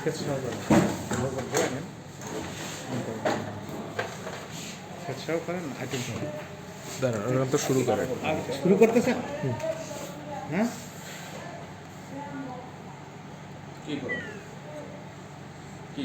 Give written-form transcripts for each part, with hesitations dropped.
ক্ষেত্র আনেন ক্ষেত্রাও করেন আইটেম করেন দাঁড়ান ওরা তো শুরু করে শুরু করতেছেন হ্যাঁ কি করো কি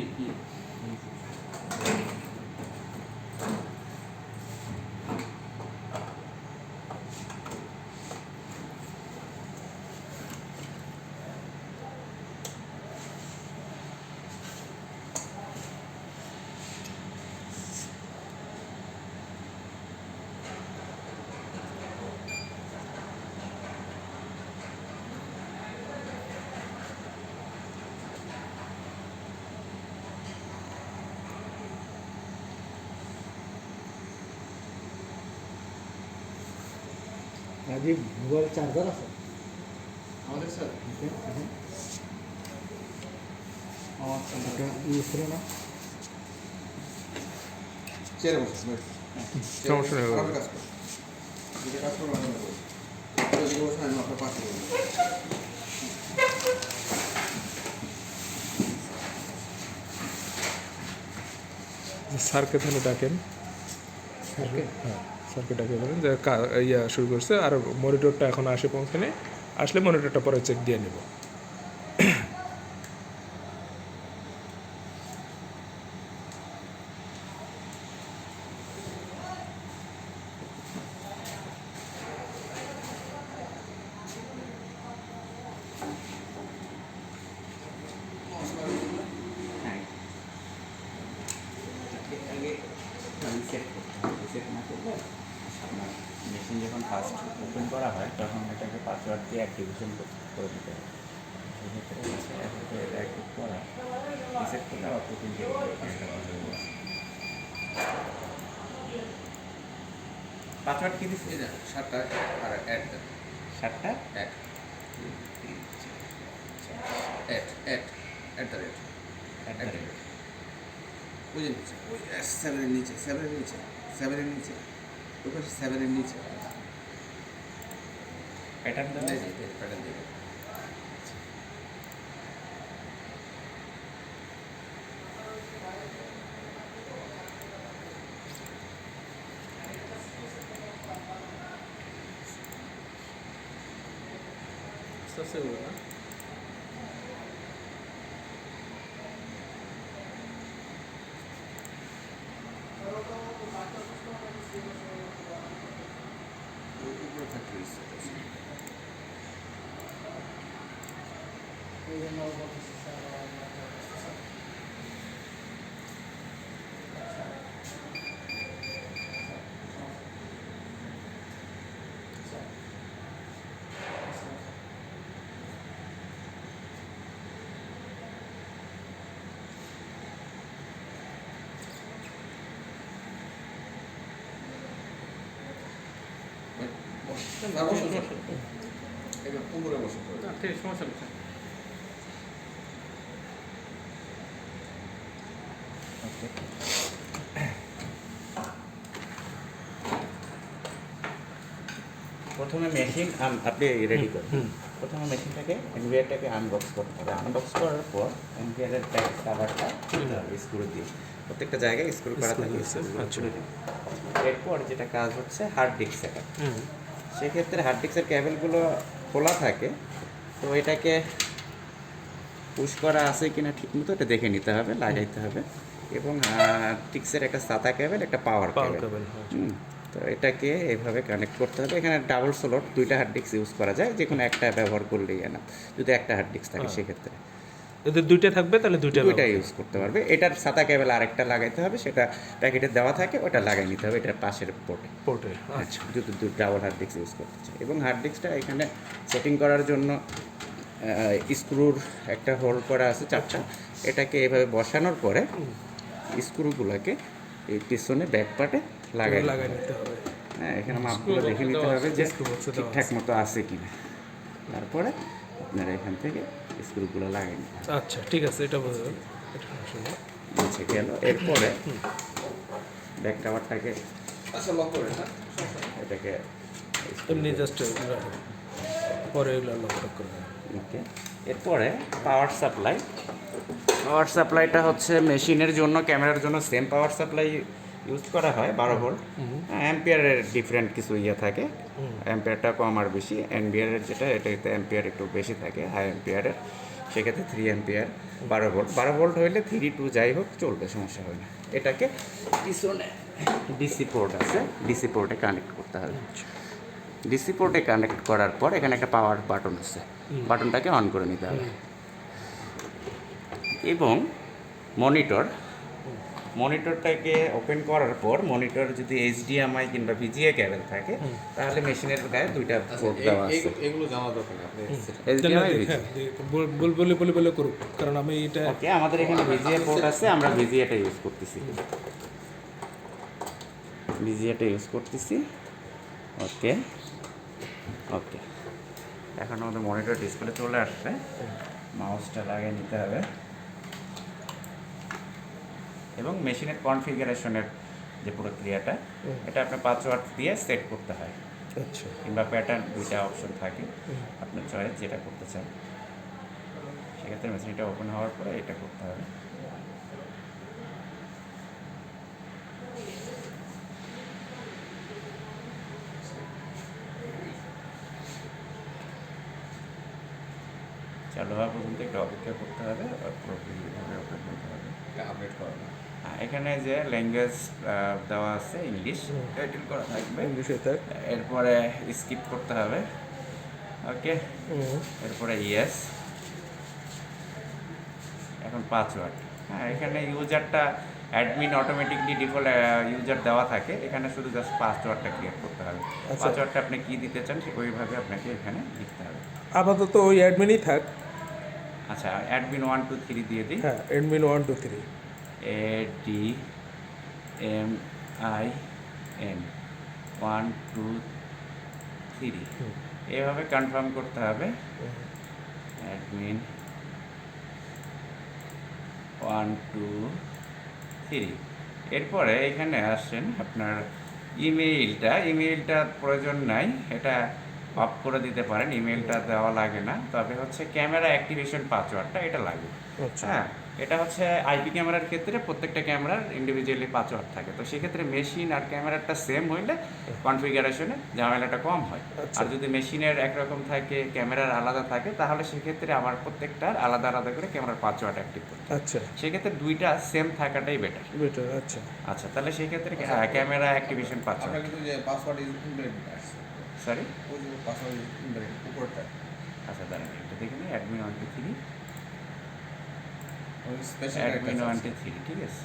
রাজীব মোবাইল চার্জার আছে আমাদের স্যার এটা ইউজ করে না চেয়ারে বসে সমস্যা নেই কাজ করো যেটা কাজ করো আমি করবো যদি বসে আমি আপনার পাশে বলবো স্যারকে তাহলে ডাকেন হ্যাঁ স্যারকে ডাকে বলেন যে ইয়া শুরু করছে আর মনিটরটা এখন আসে পৌঁছানে আসলে মনিটরটা পরে চেক দিয়ে নেব রিসেট না করলে আপনার মেশিন যখন ফার্স্ট ওপেন করা হয় তখন এটাকে পাসওয়ার্ড দিয়ে অ্যাক্টিভেশন করে দিতে হবে সেক্ষেত্রে এটা অ্যাক্টিভ করা রিসেট করলে আবার প্রতিদিন কাজটা করা হয়ে যাবে পাসওয়ার্ড কী দিচ্ছে 7টা আর অ্যাড 7টা অ্যাড অ্যাট দ্য রেট ওই যে নিচে ওই 7-এর নিচে 7-এর নিচে 7-এর নিচে ওই পাশে 7-এর নিচে প্যাটার্ন দেওয়া আছে? প্যাটার্ন দেবে উপরে ফ্যাক্টরি উপরে বসে ঠিক সমস্যা নেই ওকে প্রথমে মেশিন আপনি রেডি করুন প্রথমে মেশিনটাকে এনভিআরটাকে আনবক্স করতে হবে আনবক্স করার পর এনভিআরের ব্যাক কাভারটা খুলতে হবে স্ক্রু দিয়ে প্রত্যেকটা জায়গায় স্ক্রু করা থাকে এরপর যেটা কাজ হচ্ছে হার্ড ডিস্ক সেটা সেক্ষেত্রে হার্ড ডিস্কের কেবলগুলো খোলা থাকে তো এটাকে পুশ করা আছে কিনা ঠিক মতো এটা দেখে নিতে হবে লাগাইতে হবে এবং হার্ড ডিস্কের একটা সাদা কেবল একটা পাওয়ার কেবল তো এটাকে এভাবে কানেক্ট করতে হবে এখানে ডাবল স্লট 2টা হার্ড ডিস্ক ইউজ করা যায় যে কোনো একটা ব্যবহার করলেই না যদি একটা হার্ড ডিস্ক থাকে সেক্ষেত্রে যদি 2টা থাকবে তাহলে 2টা ইউজ করতে পারবে এটার সাদা কেবল আরেকটা লাগাইতে হবে সেটা প্যাকেটে দেওয়া থাকে ওটা লাগাই নিতে হবে এটার পাশের পোর্টে আচ্ছা যদি ডাবল হার্ড ডিস্ক ইউজ করতে চাই এবং হার্ড ডিস্কটা এখানে সেটিং করার জন্য স্ক্রুর একটা হোল্ড করা আছে 4টা এটাকে এভাবে বসানোর পরে স্ক্রুগুলোকে এই পিছনে ব্যাক পার্টে লাগাই নিতে হবে হ্যাঁ এখানে মাপগুলো দেখে নিতে হবে যে ঠিকঠাক মতো আছে কিনা তারপরে আপনারা এখান থেকে স্ক্রুগুলো লাগিয়ে নিতে হবে আচ্ছা ঠিক আছে এটা বুঝলাম নিচে গেল এরপরে ব্যাক কাভারটাকে লক করে না এটাকে এমনি জাস্ট পরে এগুলো লক করে ওকে এরপরে পাওয়ার সাপ্লাই পাওয়ার সাপ্লাইটা হচ্ছে মেশিনের জন্য, ক্যামেরার জন্য সেম পাওয়ার সাপ্লাই ইউজ করা হয় 12 ভোল্ট। অ্যাম্পিয়ারের ডিফারেন্ট কিছু ইয়ে থাকে, অ্যাম্পিয়ারটা কম আর বেশি। এনবিআরের যেটা এটাতে অ্যাম্পিয়ার একটু বেশি থাকে, হাই অ্যাম্পিয়ারের, সেক্ষেত্রে 3 অ্যাম্পিয়ার 12 ভোল্ট হইলে 3 2 যাই হোক চলবে, সমস্যা হয় না। এটাকে পিছনে ডিসি পোর্ট আছে, ডিসি পোর্টে কানেক্ট করতে হবে। ডিসি পোর্টে কানেক্ট করার পর এখানে একটা পাওয়ার বাটন আছে, বাটনটাকে অন করে নিতে হবে। এবং মনিটরটাকে ওপেন করার পর মনিটর যদি এইচডিএমআই কিংবা ভিজিএ কেবল থাকে তাহলে মেশিনের গায়ে 2টা পোর্ট দেওয়া আছে। এগুলো জানা দরকার নেই, আপনি এইচডিএমআই হ্যাঁ বলে করুক, কারণ আমি এটা ওকে, আমাদের এখানে ভিজিএ পোর্ট আছে, আমরা ভিজিএটা ইউজ করতেছি। ওকে ওকে, এখন আমাদের মনিটর ডিসপ্লে চলে আসছে, মাউসটা লাগিয়ে নিতে হবে এবং মেশিনের কনফিগারেশনের যে প্রক্রিয়াটা, এটা আপনার 5 ওয়াট দিয়ে সেট করতে হয়। আচ্ছা কিংবা প্যাটার্ন, 2টা অপশন থাকে, আপনার চয়েস যেটা করতে চান। সেক্ষেত্রে মেশিনটা ওপেন হওয়ার পরে এটা করতে হবে। চালু হওয়া পর্যন্ত একটু অপেক্ষা করতে হবে, ওপেন করতে হবে, আপডেট করা না। এখানে যে ল্যাঙ্গুয়েজ দেওয়া আছে ইংলিশ, টাইটেল করা থাকবে, ইংলিশে থাক। এরপরে স্কিপ করতে হবে। ওকে, এরপরে ইয়েস। এখন 5 ওয়াট। হ্যাঁ, এখানে ইউজারটা অ্যাডমিন অটোমেটিকলি ডিফল্ট ইউজার দেওয়া থাকে, এখানে শুধু জাস্ট 5 ওয়াটটা ক্রিয়েট করতে হবে। 5 ওয়াটটা আপনি কী দিতে চান ওইভাবে আপনাকে এখানে লিখতে হবে। আপাতত ওই অ্যাডমিনই থাক। আচ্ছা, অ্যাডমিন 1 2 3 দিয়ে দিই। হ্যাঁ, অ্যাডমিন 1 2 3 ADMIN 1 2 3 এভাবে কনফার্ম করতে হবে। অ্যাডমিন 1 2 3। এরপরে এখানে আসছেন আপনার ইমেইলটা প্রয়োজন নাই, এটা অফ করে দিতে পারেন, ইমেইলটা দেওয়া লাগে না। তবে হচ্ছে ক্যামেরা অ্যাক্টিভেশন পাসওয়ার্ডটা এটা লাগে। হ্যাঁ, এটা হচ্ছে আইপি ক্যামেরার ক্ষেত্রে প্রত্যেকটা ক্যামেরার ইন্ডিভিজুয়ালি পাসওয়ার্ড থাকে, তো সেক্ষেত্রে মেশিন আর ক্যামেরাটা সেম হইলে কনফিগারেশনে ঝামেলাটা কম হয়। আর যদি মেশিনের একরকম থাকে, ক্যামেরার আলাদা থাকে, তাহলে সেক্ষেত্রে আমার প্রত্যেকটার আলাদা আলাদা করে ক্যামেরার পাসওয়ার্ড অ্যাক্টিভ করতে হবে। আচ্ছা, সেক্ষেত্রে 2টা সেম থাকাটাই বেটার। আচ্ছা আচ্ছা, তাহলে সেক্ষেত্রে ক্যামেরা অ্যাক্টিভেশন পাসওয়ার্ড, আপনার কিন্তু যে পাসওয়ার্ড ইজ ইনভ্যালিড আসছে, সরি, ওই যে পাসওয়ার্ড ইজ ইনভ্যালিড উপরটা, আচ্ছা দাঁড়ান একটু দেখে নিই। অ্যাডমিন 1 2 3, ওই স্পেশাল অ্যাডমিন 1 2 3, ঠিক আছে।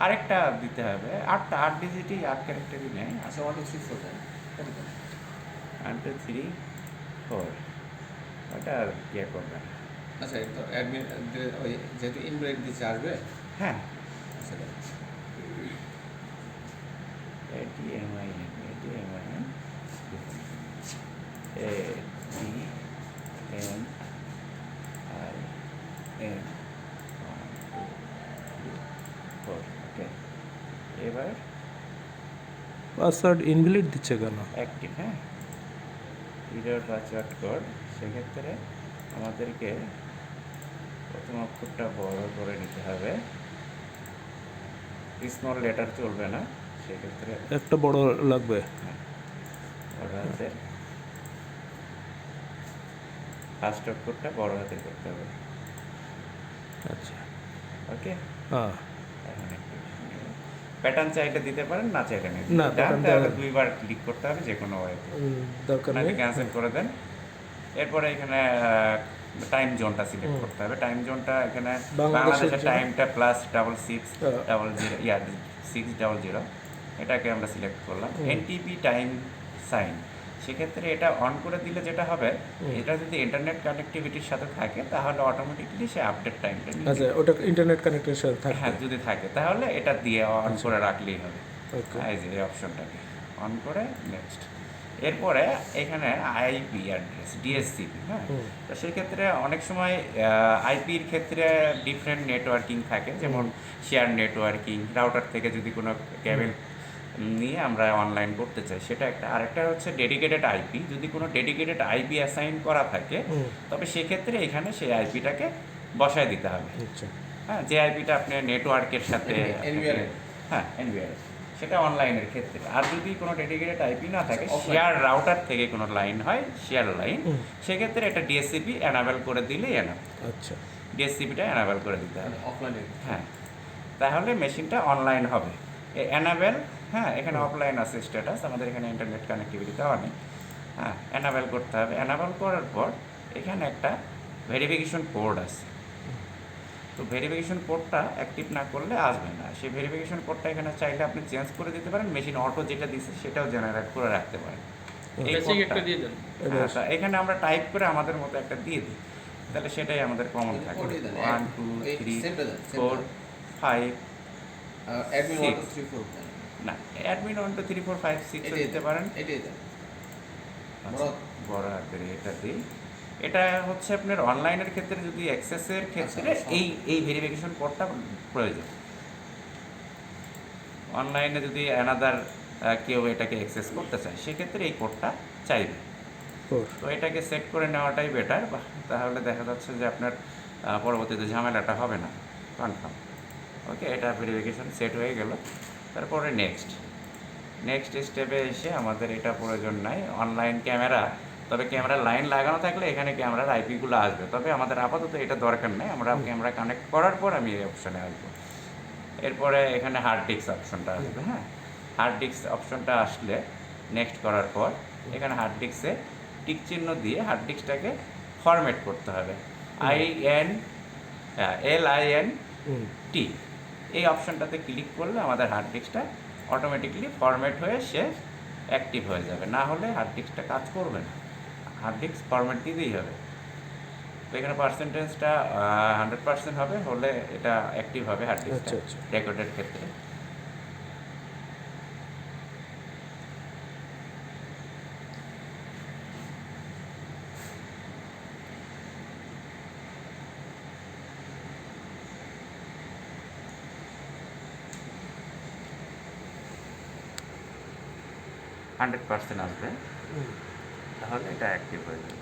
আরেকটা দিতে হবে, 8 ডিজিটই 8 ক্যারেক্টারই নেই। আচ্ছা 1 2 3 4 দেন, কত দেন? 1 2 3 4, ওটা আর ইয়ে করবে না। আচ্ছা, তো অ্যাডমিন ওই যেহেতু ইনভ্যালিড দিচ্ছে আসবে। হ্যাঁ, আচ্ছা দেন। ADMIN ওকে, এবার পাসওয়ার্ড ইনভ্যালিড দিচ্ছে কেন? অ্যাক্টিভ। হ্যাঁ, ইরর পাসওয়ার্ড কোড, সেক্ষেত্রে আমাদেরকে প্রথম অক্ষরটা বড় করে নিতে হবে, স্মল লেটার চলবে না, সেক্ষেত্রে একটা বড় লাগবে। বড় হাতের, ফার্স্ট অক্ষরটা বড় হাতের করতে হবে। আচ্ছা, ওকে, হ্যাঁ এখন একটু প্যাটার্ন চাইলে দিতে পারেন, না চাইলে নেই। না, pattern তাহলে 2বার ক্লিক করতে হবে যে কোনো ওয়েতে, দরকার নেই। ক্যান্সেল করে দেন। এরপরে এখানে টাইম জোনটা সিলেক্ট করতে হবে। টাইম জোনটা এখানে বাংলাদেশের টাইমটা +600 এটাকে আমরা সিলেক্ট করলাম। এনটিপি টাইম সাইন, সেক্ষেত্রে এটা অন করে দিলে যেটা হবে, এটা যদি ইন্টারনেট কানেক্টিভিটির সাথে থাকে তাহলে অটোমেটিকলি সে আপডেট টাইমটা নিয়ে আচ্ছা, ওটা ইন্টারনেট কানেক্টের সাথে থাকে। হ্যাঁ, যদি থাকে তাহলে এটা দিয়ে অন করে রাখলেই হবে। এই যে এই অপশনটাকে অন করে নেক্সট। এরপরে এখানে আইপি অ্যাড্রেস, ডিএসসিপি। হ্যাঁ, তো সেক্ষেত্রে অনেক সময় আইপির ক্ষেত্রে ডিফারেন্ট নেটওয়ার্কিং থাকে, যেমন শেয়ার নেটওয়ার্কিং, রাউটার থেকে যদি কোনো কেবল নিয়ে আমরা অনলাইন করতে চাই, সেটা একটা। আরেকটা হচ্ছে ডেডিকেটেড আইপি, যদি কোনো ডেডিকেটেড আইপি অ্যাসাইন করা থাকে তবে সেক্ষেত্রে এখানে সেই আইপিটাকে বসায় দিতে হবে। আচ্ছা, হ্যাঁ, যে আইপিটা আপনি নেটওয়ার্কের সাথে NVR হ্যাঁ এনভিআর, সেটা অনলাইনের ক্ষেত্রে। আর যদি কোনো ডেডিকেটেড আইপি না থাকে, আচ্ছা, offline। শেয়ার রাউটার থেকে কোনো লাইন হয়, শেয়ার লাইন, সেক্ষেত্রে এটা ডিএসসিপি অ্যানাবেল করে দিলেই এনাফ। আচ্ছা ডিএসসিপিটা অ্যানাবেল করে দিতে হবে। অফলাইনে হ্যাঁ, তাহলে মেশিনটা অনলাইন হবে। অ্যানাবেল, হ্যাঁ এখানে অফলাইন আছে স্ট্যাটাস, আমাদের এখানে ইন্টারনেট কানেক্টিভিটি দেওয়া নেই। হ্যাঁ, অ্যানাবেল করতে হবে। অ্যানাবেল করার পর এখানে একটা ভেরিফিকেশন কোড আছে। তো ভেরিফিকেশন কোডটা অ্যাক্টিভ না করলে আসবে না। সেই ভেরিফিকেশন কোডটা এখানে চাইলে আপনি চেঞ্জ করে দিতে পারেন, মেশিন অটো যেটা দিচ্ছে সেটাও জেনারেট করে রাখতে পারেন। এই বেসিক কোডটা একটা দিয়ে দেন। হ্যাঁ, তা এখানে আমরা টাইপ করে আমাদের মতো একটা দিয়ে দিই, তাহলে সেটাই আমাদের কমন থাকে। কোডই দেন। 1 2 এই 3 সেমটা দেন, 4 5 অ্যাডমিন 1 Six। 2 3 4 না, অ্যাডমিন 1 2 3 4 5 6 এটাই দিতে পারেন। এটাই দেন। আচ্ছা, বড় হাতের এটা দিই। এটা হচ্ছে আপনার অনলাইনের ক্ষেত্রে, যদি অ্যাক্সেসের ক্ষেত্রে আচ্ছা, এই ভেরিফিকেশন কোডটা প্রয়োজন। অনলাইনে যদি অ্যানাদার কেউ এটাকে অ্যাক্সেস করতে চায়, সেক্ষেত্রে এই কোডটা চাইবে। তো এটাকে সেট করে নেওয়াটাই বেটার, তাহলে দেখা যাচ্ছে যে আপনার পরবর্তীতে ঝামেলাটা হবে না। কনফার্ম, ওকে, এটা ভেরিফিকেশন সেট হয়ে গেল। তারপরে নেক্সট স্টেপে এসে আমাদের এটা প্রয়োজন নাই, অনলাইন ক্যামেরা। তবে ক্যামেরার লাইন লাগানো থাকলে এখানে ক্যামেরার আইপিগুলো আসবে, তবে আমাদের আপাতত এটা দরকার নেই। আমরা ক্যামেরা কানেক্ট করার পর আমি এই অপশানে আসবো। এরপরে এখানে হার্ড ডিস্ক অপশনটা আসবে। হ্যাঁ, হার্ড ডিস্ক অপশনটা আসলে নেক্সট করার পর এখানে হার্ড ডিস্কে টিক চিহ্ন দিয়ে হার্ড ডিস্কটাকে ফরম্যাট করতে হবে। LINT, এই অপশনটাতে ক্লিক করলে আমাদের হার্ড ডিস্কটা অটোমেটিকলি ফরম্যাট হয়ে সে অ্যাক্টিভ হয়ে যাবে। না হলে হার্ড ডিস্কটা কাজ করবে না, হার্ড ডিস্ক ফরম্যাট দিতেই হবে। তো এখানে পার্সেন্টেজটা 100% হবে, হলে এটা অ্যাক্টিভ হবে হার্ড ডিস্কটা রেকর্ডের ক্ষেত্রে। %100 আসবে, তাহলে এটা অ্যাক্টিভ হয়ে যাবে,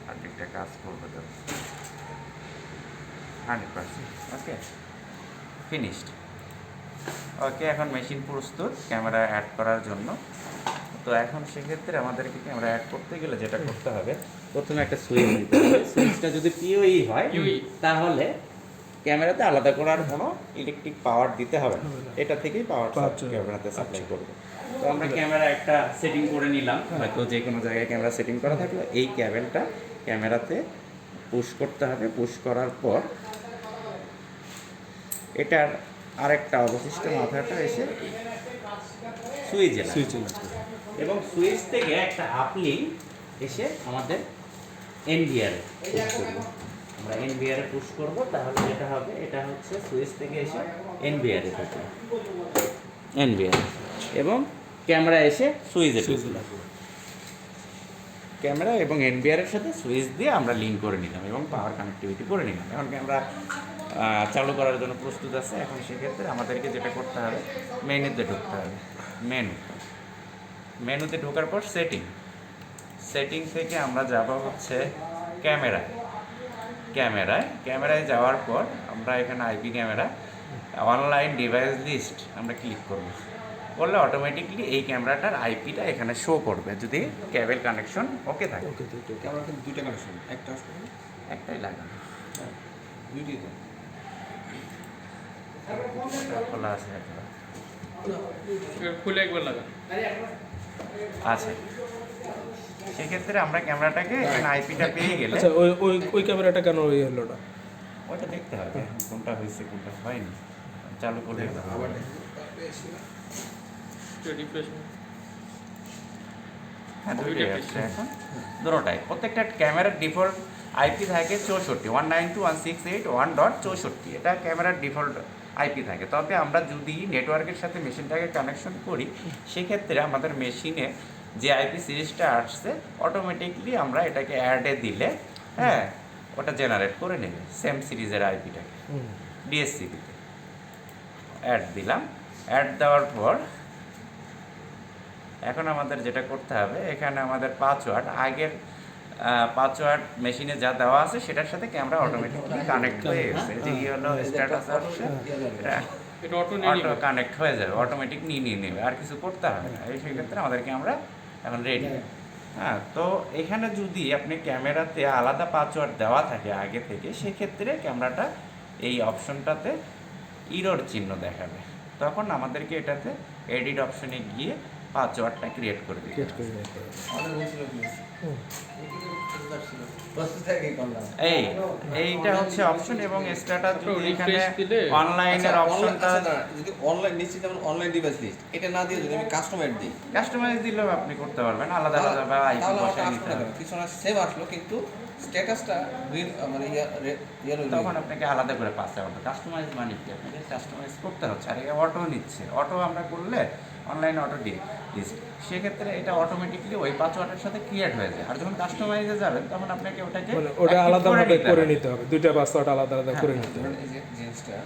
হার্ড ডিস্কটা কাজ করবে। তো 100%, ওকে, ফিনিশড। ওকে, এখন মেশিন প্রস্তুত ক্যামেরা অ্যাড করার জন্য। তো এখন সেক্ষেত্রে আমাদেরকে ক্যামেরা অ্যাড করতে গেলে যেটা করতে হবে, প্রথমে একটা সুইচ দিতে হবে। সুইচটা যদি পিওই হয়, তাহলে ক্যামেরাতে আলাদা করার কোনো ইলেকট্রিক পাওয়ার দিতে হবে না, এটা থেকেই পাওয়ার ক্যামেরাতে সাপ্লাই করবে। তো আমরা ক্যামেরা একটা সেটিং করে নিলাম, হয়তো যে কোনো জায়গায় ক্যামেরা সেটিং করা থাকলে এই ক্যাবেলটা ক্যামেরাতে পুশ করতে হবে। পুশ করার পর এটার আরেকটা অবশিষ্ট মাথাটা এসে সুইচে লাগবে, এবং সুইচ থেকে একটা আপলিং এসে আমাদের এনভিআরে পুশ করবো। আমরা এনভিআরে পুশ করবো, তাহলে যেটা হবে, এটা হচ্ছে সুইচ থেকে এসে এনভিআরে ঢুকবে, এনভিআর, এবং ক্যামেরা এসে সুইচে ঢুকবে। ক্যামেরা এবং এনভিআরের সাথে সুইচ দিয়ে আমরা লিঙ্ক করে নিলাম এবং পাওয়ার কানেক্টিভিটি করে নিলাম। এখন ক্যামেরা চালু করার জন্য প্রস্তুত আছে। এখন সেক্ষেত্রে আমাদেরকে যেটা করতে হবে, মেনুতে ঢুকতে হবে। মেনুতে ঢোকার পর সেটিং থেকে আমরা যাব হচ্ছে ক্যামেরায় যাওয়ার পর আমরা এখানে IP camera online device list আমরা ক্লিক করলে অটোমেটিকলি এই ক্যামেরাটার আইপিটা এখানে শো করবে, যদি কেবল কানেকশন ওকে থাকে। ক্যামেরা কিন্তু দুইটা কানেকশন, একটা একটাই লাগানো, দুইটাই তো খোলা আছে, খুলে একবার লাগান আচ্ছা। সেক্ষেত্রে আমরা ক্যামেরাটাকে এখানে আইপিটা পেয়ে গেলে, আচ্ছা ওই ক্যামেরাটা কেন ওই হলো না, ওইটা দেখতে হবে কোনটা হয়েছে কোনটা হয়নি। চালু করলে আবার হ্যাঁ, দুইটাই আসছে এখন, দুটোটাই। প্রত্যেকটা ক্যামেরার ডিফল্ট আইপি থাকে 64, 192.168.64, এটা ক্যামেরার ডিফল্ট আইপি থাকে। তবে আমরা যদি নেটওয়ার্কের সাথে মেশিনটাকে কানেকশন করি, সেক্ষেত্রে আমাদের মেশিনে যে আইপি সিরিজটা আসছে অটোমেটিকলি আমরা এটাকে অ্যাডে দিলে, হ্যাঁ, ওটা জেনারেট করে নেবে সেম সিরিজের আইপিটাকে ডিএসসিপিতে অ্যাড দিলাম। অ্যাড দেওয়ার পর এখন আমাদের যেটা করতে হবে, এখানে আমাদের পাসওয়ার্ড আগের পাসওয়ার্ড মেশিনে যা দেওয়া আছে সেটার সাথে ক্যামেরা অটোমেটিকলি কানেক্ট হয়ে গেছে। যে হলো স্ট্যাটাস আসছে, এটা অটো কানেক্ট হয়ে যাবে, অটোমেটিক নিয়ে নেবে, আর কিছু করতে হবে না। এই সেক্ষেত্রে আমাদের ক্যামেরা এখন রেডি। হ্যাঁ, তো এখানে যদি আপনি ক্যামেরাতে আলাদা পাসওয়ার্ড দেওয়া থাকে আগে থেকে, সেক্ষেত্রে ক্যামেরাটা এই অপশনটাতে ইরর চিহ্ন দেখাবে। তখন আমাদেরকে এটাতে এডিট অপশনে গিয়ে পাসওয়ার্ডটা ক্রিয়েট করে দিতে হবে। এইটা হচ্ছে অপশন, এবং স্ট্যাটাস যদি এখানে অনলাইনের অপশনটা যদি অনলাইন নিশ্চিত যেমন অনলাইন ডিভাইস লিস্ট এটা না দিয়ে যদি আমি কাস্টমাইজ দিই, কাস্টমাইজ দিলেও আপনি করতে পারবেন আলাদা আলাদা, বা আইপি তাহলে আমার বসায় আসলো নিতে না হবে। কেন? কিছু না সেম আসলো কিন্তু স্ট্যাটাসটা গ্রিন মানে ইয়েলো। তখন আপনাকে আলাদা করে পাসতে হবে। কাস্টমাইজ মানে কি, আপনাকে কাস্টমাইজ করতে হচ্ছে। আর এটা অটো নিচ্ছে, অটো আমরা করলে অনলাইন অটো লিস্ট, সেক্ষেত্রে এটা অটোমেটিকলি ওই পাসওয়ার্ডের সাথে ক্রিয়েট হয়ে যায়। আর যখন কাস্টমাইজে যাবেন তখন আপনাকে ওটাকে মানে ওটা আলাদাভাবে করে নিতে হবে, দুইটা পাসওয়ার্ড আলাদা আলাদা করে নিতে হবে। এই যে জিনিসটা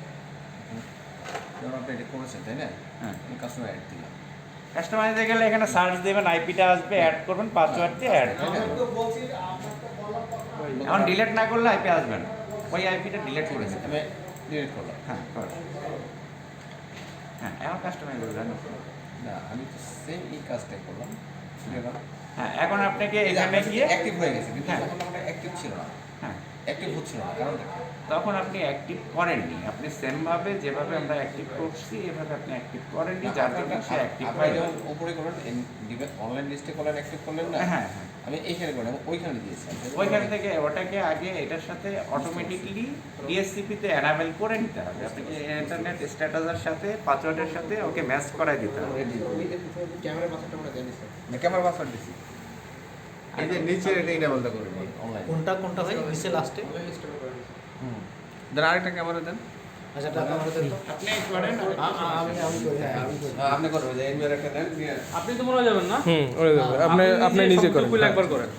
যখন আপনি এটা করেছেন তাই না, হ্যাঁ, আমি কাস্টমার অ্যাড দিলাম, কাস্টমাইজে গেলে এখানে সার্চ দেবেন, আইপিটা আসবে, অ্যাড করবেন, পাসওয়ার্ড দিয়ে অ্যাড করবেন। এখন ডিলিট না করলে আইপি আসবে না, ওই আইপিটা ডিলিট করে দিতে হবে। আমি ডিলিট করলাম। হ্যাঁ, হ্যাঁ, এখন কাস্টমাইজ হয়ে যাবে। না, আমি তো সেম এই কাজটাই করলাম। হ্যাঁ, এখন আপনাকে এখানে গিয়ে অ্যাক্টিভ হয়ে গেছে, কিন্তু হ্যাঁ। তখন আমার অ্যাক্টিভ ছিল না, হ্যাঁ, অ্যাক্টিভ হচ্ছিল না, কারণ তখন আপনি অ্যাক্টিভ করেননি। আপনি সেমভাবে যেভাবে আমরা অ্যাক্টিভ করছি এভাবে আপনি অ্যাক্টিভ করেননি, যার জন্য সে অ্যাক্টিভ আপনি হয়। যেমন উপরে করলেন অনলাইন লিস্টে করলেন, অ্যাক্টিভ করলেন না, হ্যাঁ, হ্যাঁ, আমি এইখানে করলাম, ওইখানে দিয়েছি। ওইখান থেকে ওটাকে আগে এটার সাথে অটোমেটিকলি ডিএসসিপিতে এনাবেল করে নিতে হবে। আপনি ইন্টারনেট স্ট্যাটাসের সাথে পাসওয়ার্ডের সাথে ওকে ম্যাচ করাই দিতে হবে। ক্যামেরা পাসওয়ার্ডটা আমরা জানি স্যার, না ক্যামেরা পাসওয়ার্ড দিছি, এই যে নিচে এটা ইনেবলটা করব অনলাইন। কোনটা ভাই নিচে লাস্টে? দেন আরেকটা ক্যামেরা দেন। আচ্ছা, টাকা আমাদের দেন তো। আপনি করেন, আমি করি, হ্যাঁ আমি করি। আপনি করবেন যে এনবিআর একটা দেন। আপনি তো মনে হয় যাবেন না? ওরে যাবে, আপনি নিজে করেন। একবার করেন।